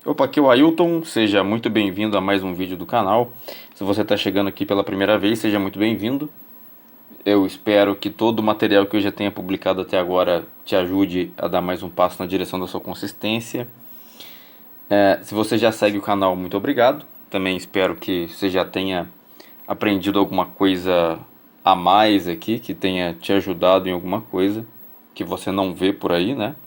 Opa, aqui é o Ailton, seja muito bem-vindo a mais um vídeo do canal. Se você está chegando aqui pela primeira vez, seja muito bem-vindo. Eu espero que todo o material que eu já tenha publicado até agora te ajude a dar mais um passo na direção da sua consistência. Se você já segue o canal, muito obrigado. Também espero que você já tenha aprendido alguma coisa a mais aqui, que tenha te ajudado em alguma coisa que você não vê por aí, né?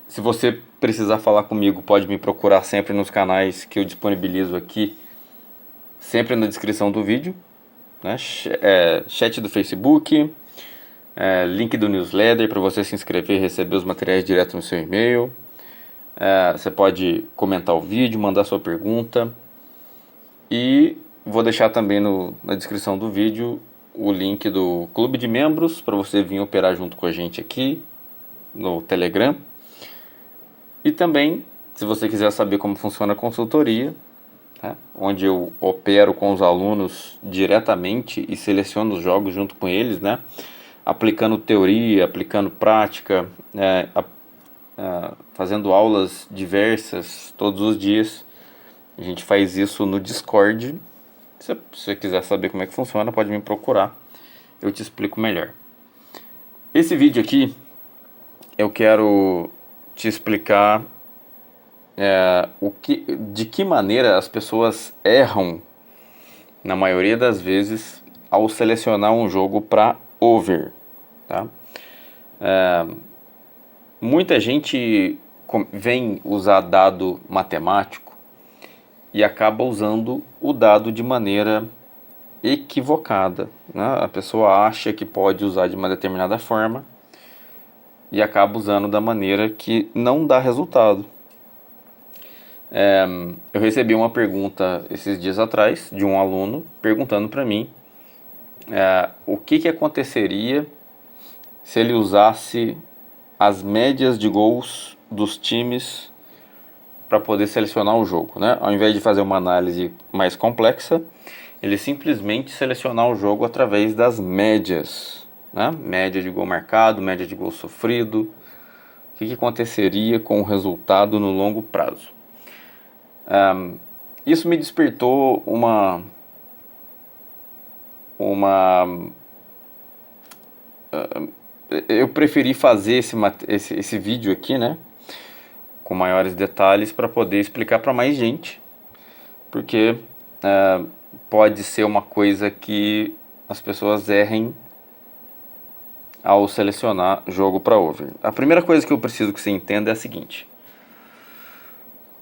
Se você precisar falar comigo, pode me procurar sempre nos canais que eu disponibilizo aqui, sempre na descrição do vídeo, né? Chat do Facebook, link do newsletter para você se inscrever e receber os materiais direto no seu e-mail. Você pode comentar o vídeo, mandar sua pergunta. E vou deixar também na descrição do vídeo o link do clube de membros para você vir operar junto com a gente aqui no Telegram. E também, se você quiser saber como funciona a consultoria, né, onde eu opero com os alunos diretamente e seleciono os jogos junto com eles, né, aplicando teoria, aplicando prática, fazendo aulas diversas todos os dias. A gente faz isso no Discord. Se você quiser saber como é que funciona, pode me procurar, eu te explico melhor. Esse vídeo aqui eu quero te explicar de que maneira as pessoas erram, na maioria das vezes, ao selecionar um jogo para over. Tá? Muita gente vem usar dado matemático e acaba usando o dado de maneira equivocada. Né? A pessoa acha que pode usar de uma determinada forma e acaba usando da maneira que não dá resultado. Eu recebi uma pergunta esses dias atrás de um aluno perguntando para mim o que aconteceria se ele usasse as médias de gols dos times para poder selecionar o jogo, né? Ao invés de fazer uma análise mais complexa, ele simplesmente selecionar o jogo através das médias, né? Média de gol marcado, média de gol sofrido. O que aconteceria com o resultado no longo prazo? Isso me despertou eu preferi fazer esse vídeo aqui, né, com maiores detalhes para poder explicar para mais gente, porque pode ser uma coisa que as pessoas errem ao selecionar jogo para over. A primeira coisa que eu preciso que você entenda é a seguinte: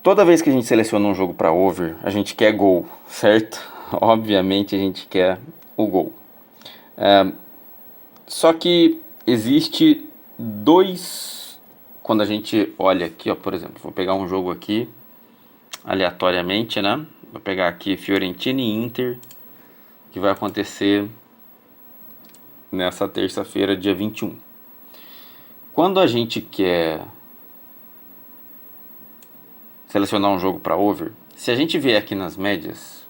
toda vez que a gente seleciona um jogo para over, a gente quer gol, certo? Obviamente a gente quer o gol. Só que existe dois. Quando a gente olha aqui, ó, por exemplo, vou pegar um jogo aqui aleatoriamente, né? Vou pegar aqui Fiorentina e Inter, que vai acontecer nessa terça-feira, dia 21. Quando a gente quer selecionar um jogo para over, se a gente vier aqui nas médias,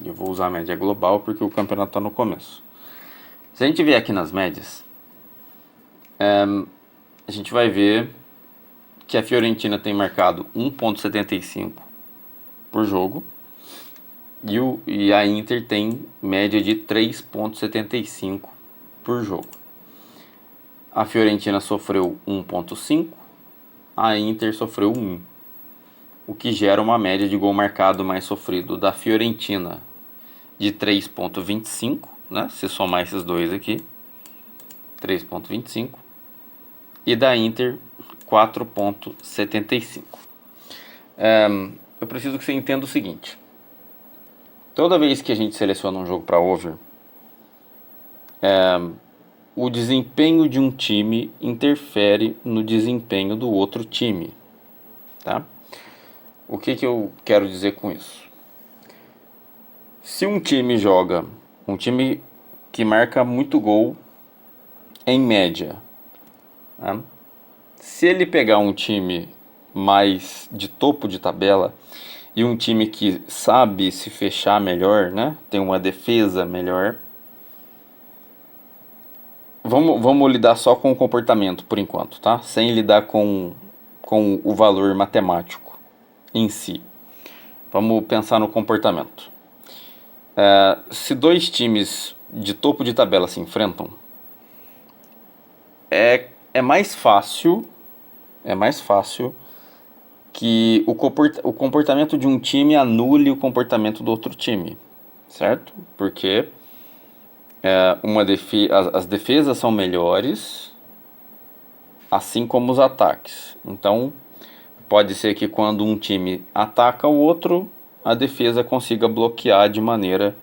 eu vou usar a média global porque o campeonato está no começo. Se a gente vier aqui nas médias, a gente vai ver que a Fiorentina tem marcado 1,75 por jogo e a Inter tem média de 3,75 por jogo. A Fiorentina sofreu 1,5, a Inter sofreu 1, o que gera uma média de gol marcado mais sofrido da Fiorentina de 3,25, né? Se somar esses dois aqui, 3,25, e da Inter 4,75. Eu preciso que você entenda o seguinte: toda vez que a gente seleciona um jogo para over, o desempenho de um time interfere no desempenho do outro time, tá? O que eu quero dizer com isso? Se um time que marca muito gol em média, né? Se ele pegar um time mais de topo de tabela e um time que sabe se fechar melhor, né? Tem uma defesa melhor. Vamos lidar só com o comportamento por enquanto, tá? Sem lidar com com o valor matemático em si. Vamos pensar no comportamento. Se dois times de topo de tabela se enfrentam, é mais fácil que o comportamento de um time anule o comportamento do outro time, certo? Porque as defesas são melhores, assim como os ataques. Então, pode ser que quando um time ataca o outro, a defesa consiga bloquear de maneira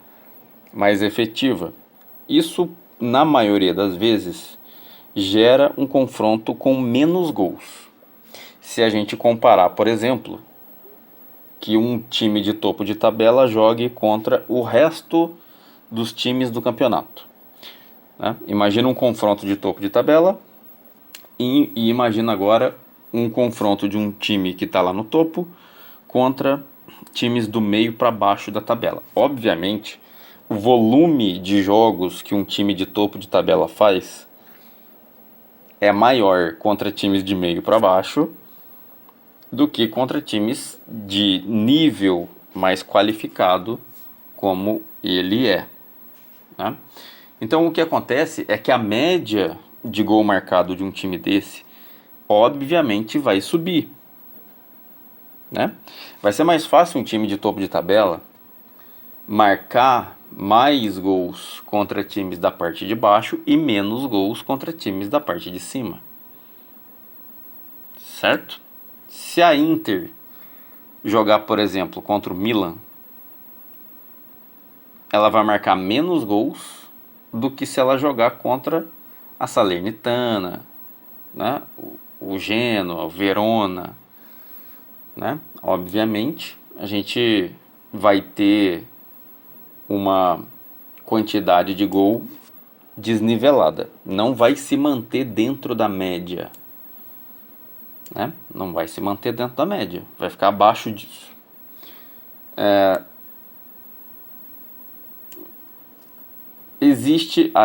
mais efetiva. Isso, na maioria das vezes, gera um confronto com menos gols. Se a gente comparar, por exemplo, que um time de topo de tabela jogue contra o resto dos times do campeonato, né? Imagina um confronto de topo de tabela e imagina agora um confronto de um time que está lá no topo contra times do meio para baixo da tabela. Obviamente, o volume de jogos que um time de topo de tabela faz é maior contra times de meio para baixo do que contra times de nível mais qualificado como ele é, né? Então o que acontece é que a média de gol marcado de um time desse obviamente vai subir, né? Vai ser mais fácil um time de topo de tabela marcar mais gols contra times da parte de baixo e menos gols contra times da parte de cima, certo? Se a Inter jogar, por exemplo, contra o Milan, ela vai marcar menos gols do que se ela jogar contra a Salernitana, né? O Genoa, o Verona, né? Obviamente, a gente vai ter uma quantidade de gol desnivelada. Não vai se manter dentro da média, né? Não vai se manter dentro da média. Vai ficar abaixo disso.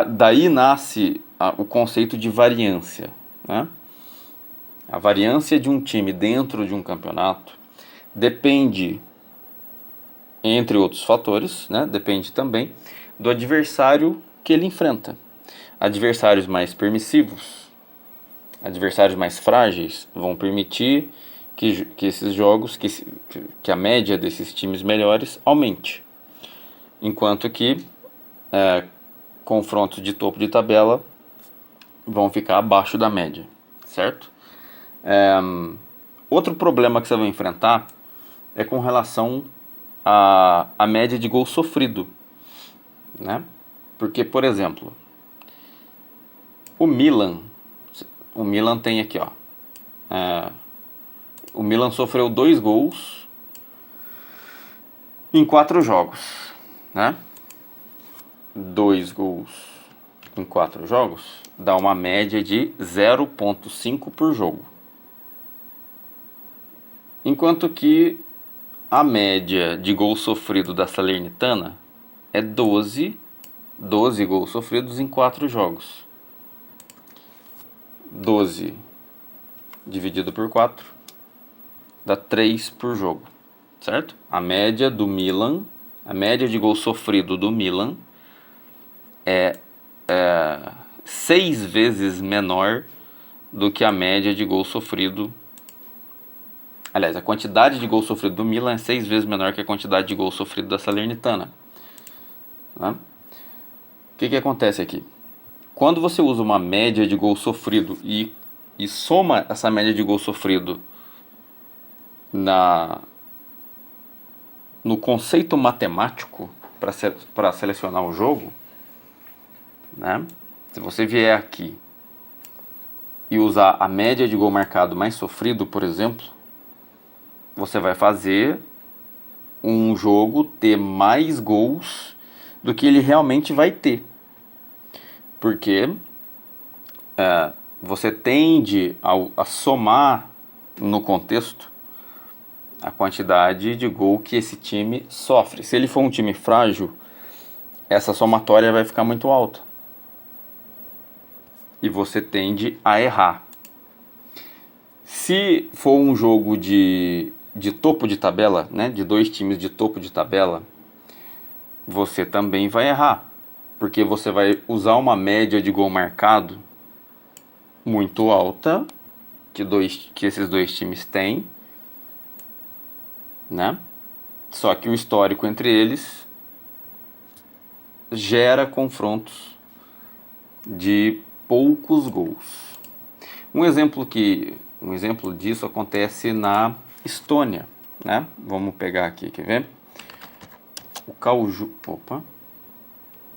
Daí nasce o conceito de variância, né? A variância de um time dentro de um campeonato depende, entre outros fatores, né? Depende também do adversário que ele enfrenta. Adversários mais permissivos, adversários mais frágeis vão permitir que esses jogos, que a média desses times melhores aumente. Enquanto que confrontos de topo de tabela vão ficar abaixo da média, certo? Outro problema que você vai enfrentar é com relação à média de gol sofrido, né? Porque, por exemplo, o Milan tem aqui, ó, o Milan sofreu 2 gols em 4 jogos, né? 2 gols em 4 jogos dá uma média de 0,5 por jogo. Enquanto que a média de gol sofrido da Salernitana é 12 gols sofridos em 4 jogos. 12 dividido por 4 dá 3 por jogo, certo? A média de gol sofrido do Milan é 6 vezes menor do que a média de gol sofrido. Aliás, a quantidade de gol sofrido do Milan é 6 vezes menor que a quantidade de gol sofrido da Salernitana, né? O que acontece aqui? Quando você usa uma média de gol sofrido e soma essa média de gol sofrido no conceito matemático para selecionar o jogo, né? Se você vier aqui e usar a média de gol marcado mais sofrido, por exemplo, você vai fazer um jogo ter mais gols do que ele realmente vai ter. Porque você tende a somar no contexto a quantidade de gol que esse time sofre. Se ele for um time frágil, essa somatória vai ficar muito alta. E você tende a errar. Se for um jogo de topo de tabela, né, de dois times de topo de tabela, você também vai errar, porque você vai usar uma média de gol marcado muito alta que esses dois times têm, né? Só que o histórico entre eles gera confrontos de poucos gols. Um exemplo disso acontece na Estônia, né? Vamos pegar aqui, quer ver? O Kaljу, opa,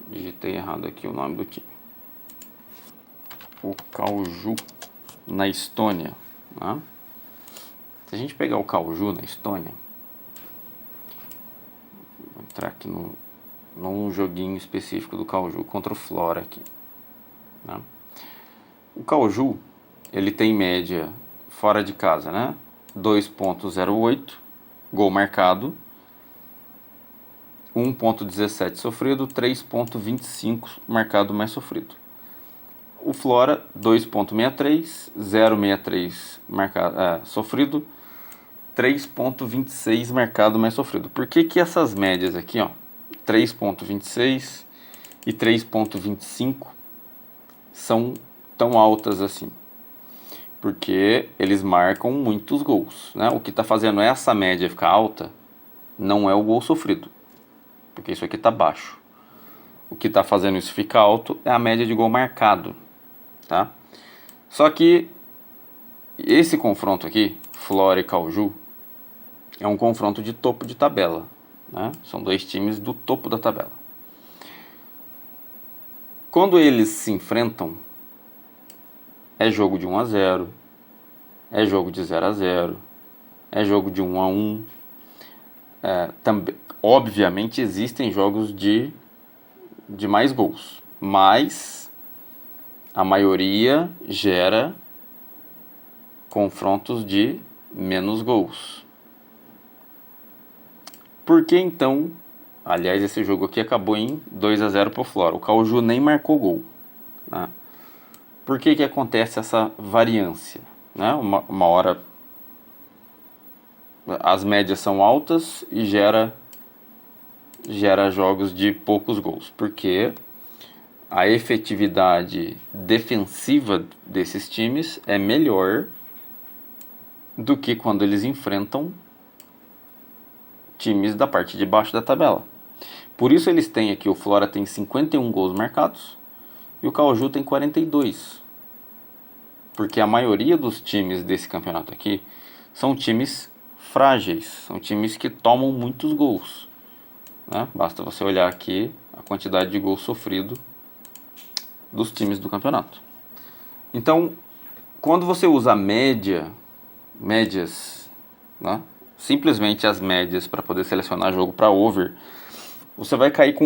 digitei errado aqui o nome do time. O Kaljù na Estônia, né? Se a gente pegar o Kaljù na Estônia, vou entrar aqui num joguinho específico do Kaljù contra o Flora aqui, né? O Kaljù, ele tem média fora de casa, né? 2.08 gol marcado, 1.17 sofrido, 3.25 marcado mais sofrido. O Flora 2.63, 0.63 marcado, sofrido, 3.26 marcado mais sofrido. Por que essas médias aqui, ó, 3.26 e 3.25 são tão altas assim? Porque eles marcam muitos gols, né? O que está fazendo essa média ficar alta não é o gol sofrido, porque isso aqui está baixo. O que está fazendo isso ficar alto é a média de gol marcado, tá? Só que esse confronto aqui, Flora e Kaljù, é um confronto de topo de tabela, né? São dois times do topo da tabela. Quando eles se enfrentam, é jogo de 1 a 0, é jogo de 0 a 0, é jogo de 1 a 1. Também, obviamente existem jogos de mais gols, mas a maioria gera confrontos de menos gols. Por que então, aliás, esse jogo aqui acabou em 2 a 0 para o Flora, o Kaljù nem marcou gol, né? Por que acontece essa variância, né? Uma hora as médias são altas e gera jogos de poucos gols, porque a efetividade defensiva desses times é melhor do que quando eles enfrentam times da parte de baixo da tabela. Por isso eles têm aqui, o Flora tem 51 gols marcados e o Kaljù tem 42. Porque a maioria dos times desse campeonato aqui são times frágeis, são times que tomam muitos gols, né? Basta você olhar aqui a quantidade de gols sofrido dos times do campeonato. Então, quando você usa médias, né? Simplesmente as médias para poder selecionar jogo para over, você vai cair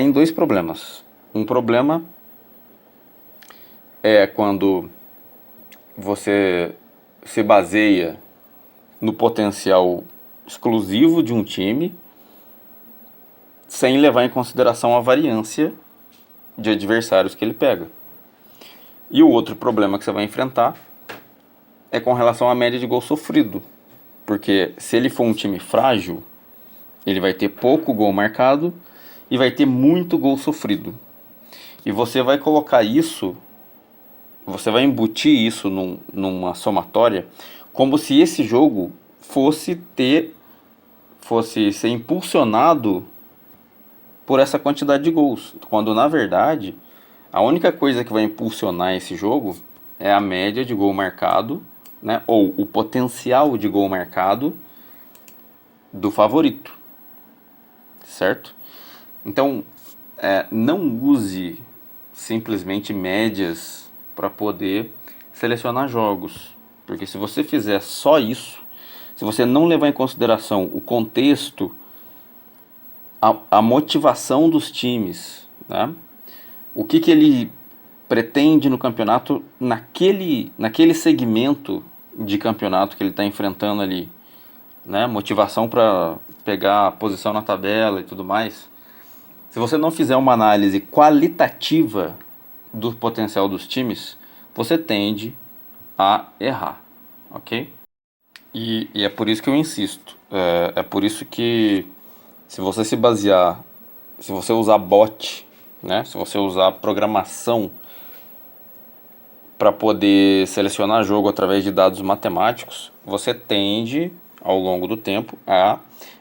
em dois problemas. Um problema é quando você se baseia no potencial exclusivo de um time sem levar em consideração a variância de adversários que ele pega. E o outro problema que você vai enfrentar é com relação à média de gol sofrido. Porque se ele for um time frágil, ele vai ter pouco gol marcado e vai ter muito gol sofrido. E você vai colocar isso, você vai embutir isso numa somatória, como se esse jogo fosse ser impulsionado por essa quantidade de gols. Quando na verdade, a única coisa que vai impulsionar esse jogo é a média de gol marcado, né, ou o potencial de gol marcado do favorito, certo? Então, não use simplesmente médias para poder selecionar jogos, porque se você fizer só isso, se você não levar em consideração o contexto, a motivação dos times, né, o que ele pretende no campeonato, naquele segmento de campeonato que ele está enfrentando ali, né? Motivação para pegar a posição na tabela e tudo mais. Se você não fizer uma análise qualitativa do potencial dos times, você tende a errar. ok? E é por isso que eu insisto. É por isso que se você se basear, se você usar bot, né? Se você usar programação para poder selecionar jogo através de dados matemáticos, você tende, ao longo do tempo, a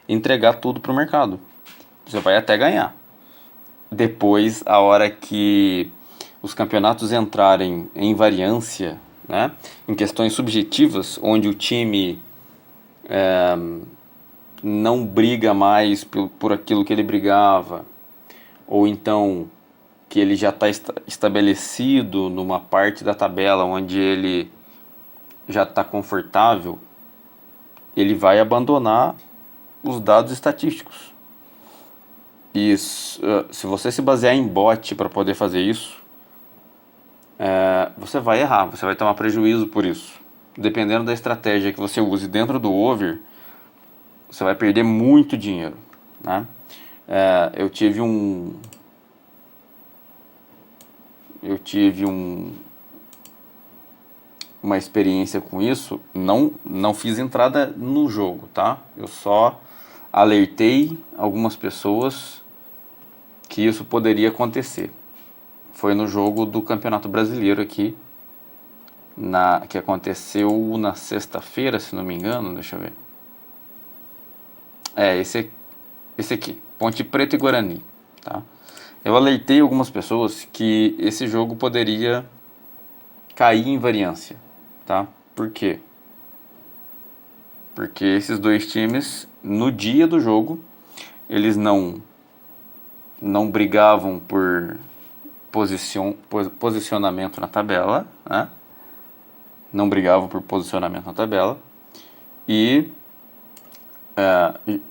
entregar tudo para o mercado. Você vai até ganhar. Depois, a hora que os campeonatos entrarem em variância, né, em questões subjetivas, onde o time não briga mais por aquilo que ele brigava, ou então que ele já está estabelecido numa parte da tabela onde ele já está confortável, ele vai abandonar os dados estatísticos. E se você se basear em bot para poder fazer isso, você vai errar, você vai tomar prejuízo por isso. Dependendo da estratégia que você use dentro do over, você vai perder muito dinheiro, né? Eu tive uma experiência com isso. Não fiz entrada no jogo, tá? Eu só alertei algumas pessoas que isso poderia acontecer. Foi no jogo do Campeonato Brasileiro aqui, que aconteceu na sexta-feira, se não me engano, deixa eu ver. Esse aqui, Ponte Preta e Guarani, tá? Eu alertei algumas pessoas que esse jogo poderia cair em variância, tá? Por quê? Porque esses dois times, no dia do jogo, eles não brigavam por posicionamento na tabela, né? Não brigavam por posicionamento na tabela. E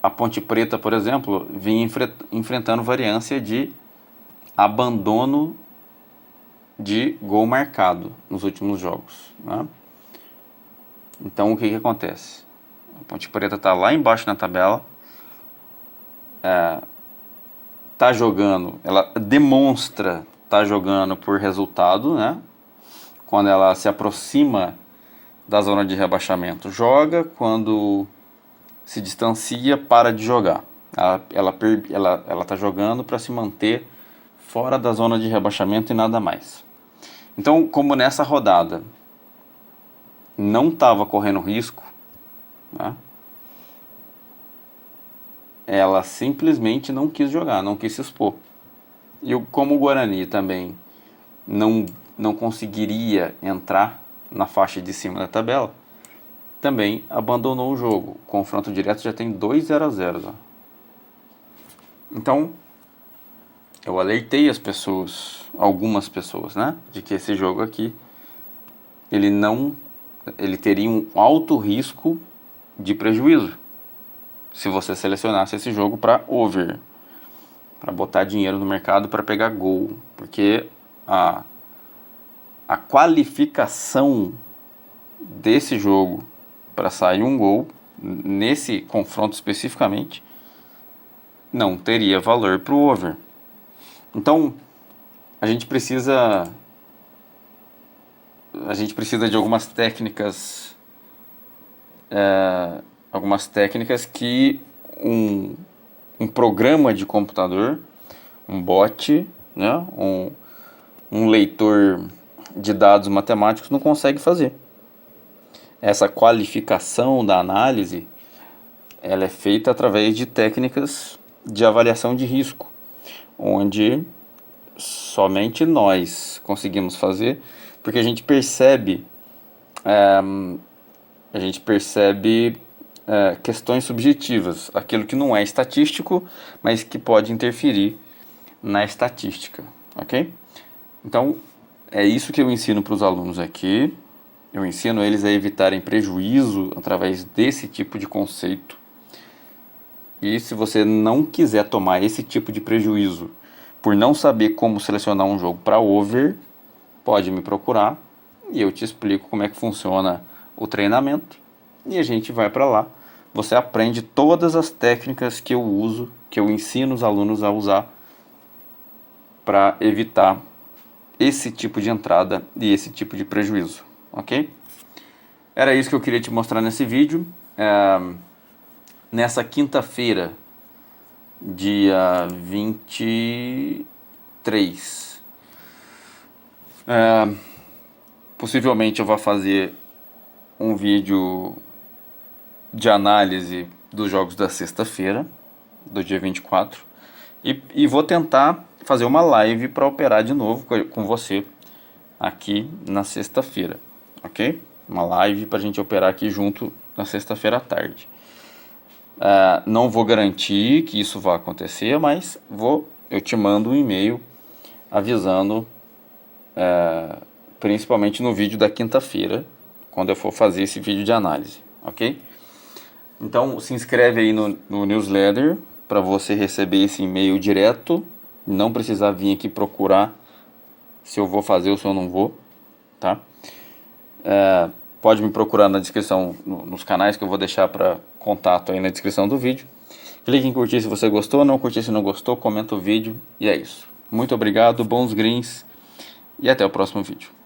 a Ponte Preta, por exemplo, vinha enfrentando variância de abandono de gol marcado nos últimos jogos, né? Então o que acontece? A Ponte Preta está lá embaixo na tabela, tá jogando, ela demonstra tá jogando por resultado, né? Quando ela se aproxima da zona de rebaixamento, joga. Quando se distancia, para de jogar. Ela tá jogando para se manter fora da zona de rebaixamento e nada mais. Então, como nessa rodada não estava correndo risco, né? Ela simplesmente não quis jogar, não quis se expor. E como o Guarani também não conseguiria entrar na faixa de cima da tabela, também abandonou o jogo. O confronto direto já tem 2-0-0. Então, eu alertei as pessoas, algumas pessoas, né, de que esse jogo aqui, ele teria um alto risco de prejuízo se você selecionasse esse jogo para over, para botar dinheiro no mercado para pegar gol, porque a qualificação desse jogo para sair um gol nesse confronto especificamente não teria valor para o over. Então a gente precisa de algumas técnicas que um programa de computador, um bot, né, um leitor de dados matemáticos não consegue fazer. Essa qualificação da análise, ela é feita através de técnicas de avaliação de risco, onde somente nós conseguimos fazer, porque a gente percebe questões subjetivas, aquilo que não é estatístico, mas que pode interferir na estatística, ok? Então, é isso que eu ensino para os alunos aqui. Eu ensino eles a evitarem prejuízo através desse tipo de conceito. E se você não quiser tomar esse tipo de prejuízo por não saber como selecionar um jogo para over, pode me procurar e eu te explico como é que funciona o treinamento e a gente vai para lá. Você aprende todas as técnicas que eu uso, que eu ensino os alunos a usar para evitar esse tipo de entrada e esse tipo de prejuízo, ok? Era isso que eu queria te mostrar nesse vídeo. Nessa quinta-feira, dia 23, possivelmente eu vou fazer um vídeo de análise dos jogos da sexta-feira, do dia 24, e vou tentar fazer uma live para operar de novo com você aqui na sexta-feira, ok? Uma live para a gente operar aqui junto na sexta-feira à tarde. Não vou garantir que isso vai acontecer, mas eu te mando um e-mail avisando, principalmente no vídeo da quinta-feira, quando eu for fazer esse vídeo de análise, ok? Então se inscreve aí no newsletter para você receber esse e-mail direto, não precisar vir aqui procurar se eu vou fazer ou se eu não vou, tá? Pode me procurar na descrição, nos canais que eu vou deixar para contato aí na descrição do vídeo. Clique em curtir se você gostou, não curtir se não gostou, comenta o vídeo e é isso. Muito obrigado, bons greens e até o próximo vídeo.